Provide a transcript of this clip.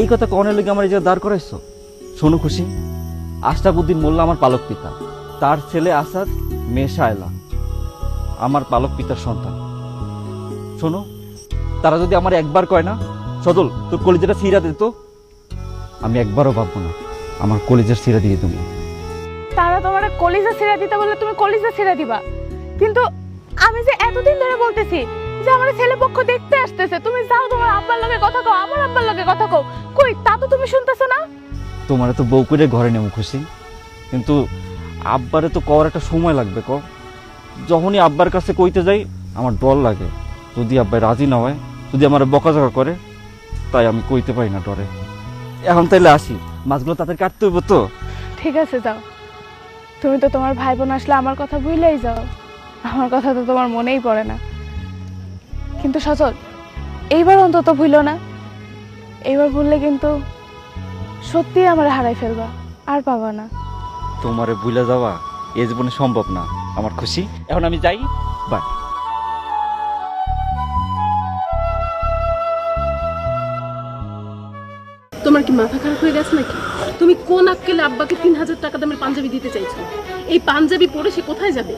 এই কথা কনের লেগে আমার এই যে দাঁড় করাইছো। শোনো খুশি, আশরাফুদ্দিন মোল্লা আমার পালক পিতা, তার ছেলে আসাদ, মেয়ে শায়লা আমার পালক পিতার সন্তান। শোনো, তারা যদি আমার একবার কয় না সদল তোর কলিজাটা ছিঁড়া দিত, আমি একবারও ভাববো না আমার কলিজার ছিঁড়া দিয়ে দেবো। তারা তোমার কলিজা ছেড়ে দিতে বললে তুমি কলিজা ছেড়ে দিবা, কিন্তু আমি যে এতদিন ধরে বলতেছি যে আমার ছেলে পক্ষ দেখতে আসতেছে, তুমি যাও তোমার আব্বার লগে কথা কও, আমার আব্বার লগে কথা কও, কই তা তো তুমি শুনতেছো না। তোমার তো বউ করে ঘরে নেবো খুশি, কিন্তু আব্বারে তো কওয়ার একটা সময় লাগবে। যখনই আব্বার কাছে কইতে যাই আমার ডর লাগে, যদি আব্বাই রাজি না হয়, যদি আমার বকাঝকা করে, তাই আমি কইতে পারি না ডরে। এখন তাইলে আসি, মাছগুলো তাদের কাটতে হইব তো। ঠিক আছে যাও, তুমি তো তোমার ভাই বোন আসলে আমার কথা ভুলেই যাও, আমার কথা তো তোমার মনেই পড়ে না। কিন্তু সচল, এইবার অন্তত ভুলো না, এইবার ভুললে কিন্তু সত্যি আমার হারাই ফেলবা, আর পাবা না। তোমারে ভুলে যাওয়া এ জীবনে সম্ভব না আমার খুশি। এখন আমি যাই, বাই। তোমার কি মাথা খারাপ হয়ে গেছে নাকি? তুমি কোন আক্কেলে আব্বাকে 3000 টাকা দামের পাঞ্জাবি দিতে চাইছো? এই পাঞ্জাবি পরে সে কোথায় যাবে?